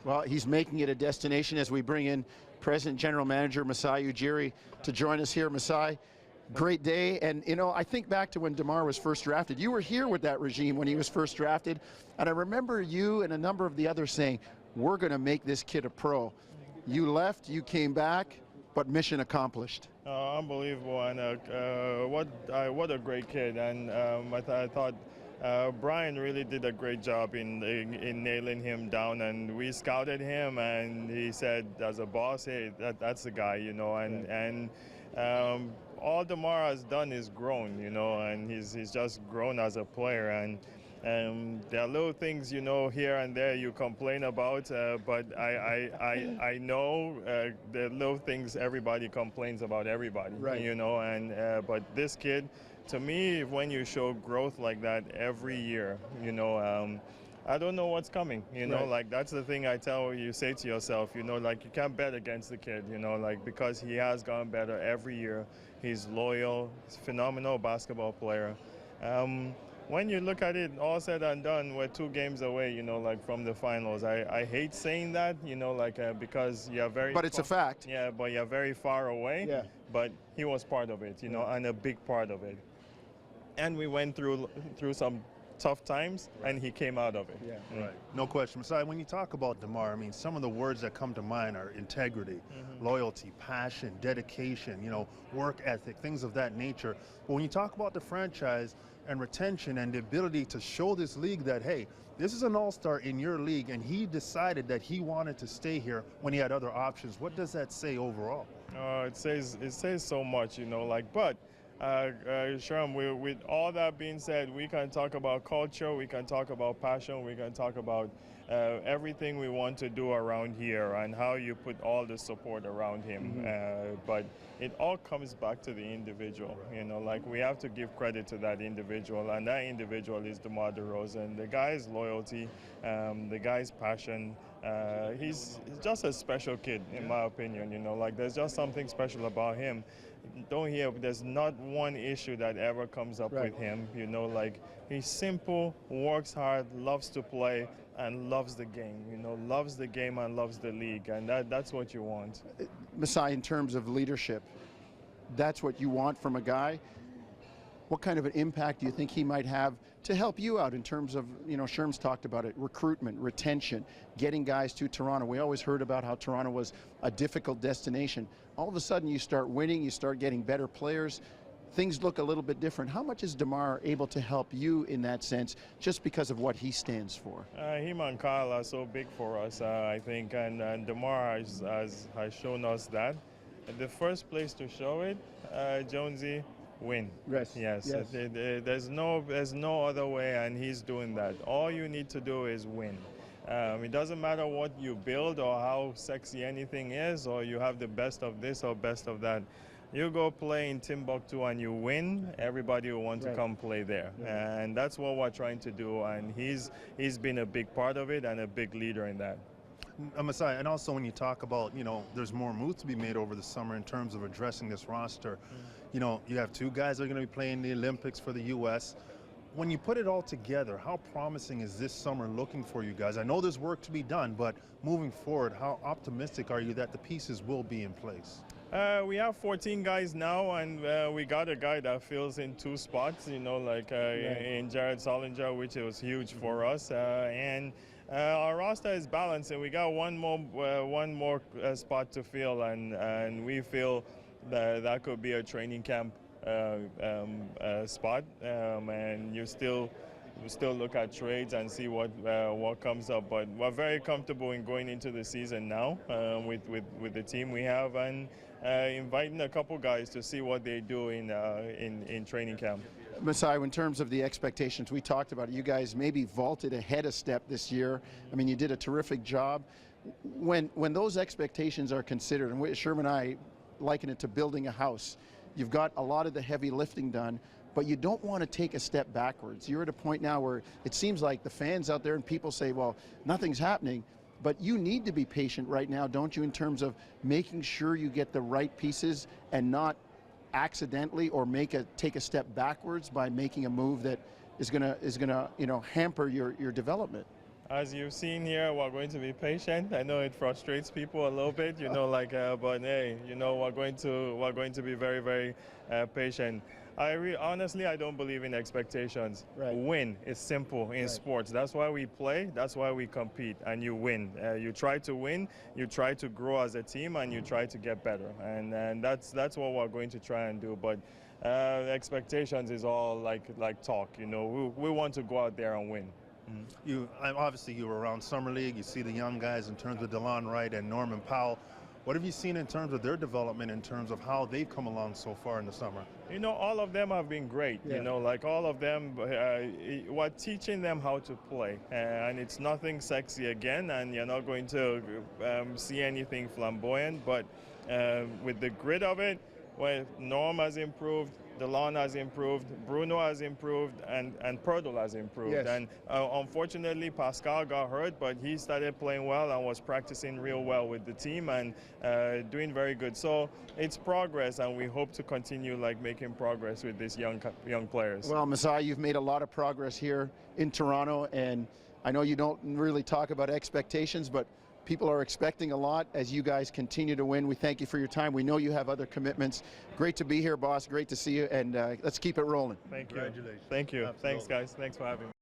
Well, he's making it a destination as we bring in President General Manager Masai Ujiri to join us here. Masai, great day. And, you know, I think back to when DeMar was first drafted. You were here with that regime when he was first drafted. And I remember you and a number of the others saying, we're going to make this kid a pro. You left, you came back, but mission accomplished. Unbelievable, and what a great kid. And I thought Brian really did a great job in nailing him down, and we scouted him, and he said, as a boss, hey, that's the guy, you know. And all DeMar has done is grown, you know, and he's just grown as a player. And there are little things, you know, here and there you complain about, but I know the little things everybody complains about everybody, right. You know, and but this kid, to me, when you show growth like that every year, you know, I don't know what's coming, you know, right. Like that's the thing you say to yourself, you know, like you can't bet against the kid, you know, like because he has gone better every year. He's loyal, he's a phenomenal basketball player. When you look at it, all said and done, we're 2 games away, you know, like from the finals. I hate saying that, you know, like because you're very... But it's a fact. Yeah, but you're very far away. Yeah. But he was part of it, you know, and a big part of it. And we went through some tough times, right. And he came out of it. Yeah, right. No question. Masai, when you talk about DeMar, I mean, some of the words that come to mind are integrity, loyalty, passion, dedication, you know, work ethic, things of that nature. But when you talk about the franchise and retention and the ability to show this league that, hey, this is an all-star in your league, and he decided that he wanted to stay here when he had other options, what does that say overall? It says so much, you know, like, but Sherman, with all that being said, we can talk about culture, we can talk about passion, we can talk about everything we want to do around here and how you put all the support around him. But it all comes back to the individual, you know, like we have to give credit to that individual, and that individual is DeMar DeRozan. The guy's loyalty, the guy's passion, he's just a special kid, in my opinion, you know, like there's just something special about him. Don't hear, there's not one issue that ever comes up with him, you know, like he's simple, works hard, loves to play, and loves the game, you know, loves the game and loves the league, and that's what you want. Masai, in terms of leadership, that's what you want from a guy. What kind of an impact do you think he might have to help you out in terms of, you know, Sherm's talked about it, recruitment, retention, getting guys to Toronto. We always heard about how Toronto was a difficult destination. All of a sudden you start winning, you start getting better players, things look a little bit different. How much is DeMar able to help you in that sense, just because of what he stands for? Him and Kyle are so big for us, I think, and DeMar has shown us that. The first place to show it, Jonesy, win. Yes. There's no other way, and he's doing that. All you need to do is win. It doesn't matter what you build or how sexy anything is, or you have the best of this or best of that. You go play in Timbuktu and you win, everybody will want to come play there. And that's what we're trying to do, and he's been a big part of it and a big leader in that. Masai, and also when you talk about, you know, there's more moves to be made over the summer in terms of addressing this roster. You know, you have 2 guys that are going to be playing the Olympics for the U.S. When you put it all together, how promising is this summer looking for you guys? I know there's work to be done, but moving forward, how optimistic are you that the pieces will be in place? We have 14 guys now, and we got a guy that fills in 2 spots, you know, like in Jared Solinger, which was huge for us. And our roster is balanced, and we got one more spot to fill, and we feel that could be a training camp spot, and you still look at trades and see what comes up. But we're very comfortable in going into the season now with the team we have, and inviting a couple guys to see what they do in training camp. Masai, in terms of the expectations, we talked about it. You guys maybe vaulted ahead a step this year. I mean, you did a terrific job. When those expectations are considered, and Sherman and I liken it to building a house, you've got a lot of the heavy lifting done, but you don't want to take a step backwards. You're at a point now where it seems like the fans out there and people say, well, nothing's happening, but you need to be patient right now, don't you, in terms of making sure you get the right pieces and not accidentally or take a step backwards by making a move that is gonna hamper your development. As you've seen here, we're going to be patient. I know it frustrates people a little bit, but hey, we're going to be very, very patient. Honestly, I don't believe in expectations. Right. Win is simple in sports. That's why we play. That's why we compete, and you win. You try to win. You try to grow as a team, and you try to get better. And that's what we're going to try and do. But expectations is all like talk. We want to go out there and win. Obviously you were around Summer League. You see the young guys in terms of DeLon Wright and Norman Powell. What have you seen in terms of their development, in terms of how they've come along so far in the summer? All of them have been great. Yeah. All of them, we're teaching them how to play. And it's nothing sexy again, and you're not going to see anything flamboyant. But with the grit of it, well, Norm has improved, DeLon has improved, Bruno has improved, and Perdle has improved. Yes. And unfortunately, Pascal got hurt, but he started playing well and was practicing real well with the team and doing very good. So it's progress, and we hope to continue making progress with these young players. Well, Masai, you've made a lot of progress here in Toronto, and I know you don't really talk about expectations, but people are expecting a lot as you guys continue to win. We thank you for your time. We know you have other commitments. Great to be here, boss. Great to see you, and let's keep it rolling. Thank you. Congratulations. Thank you. Absolutely. Thanks, guys. Thanks for having me.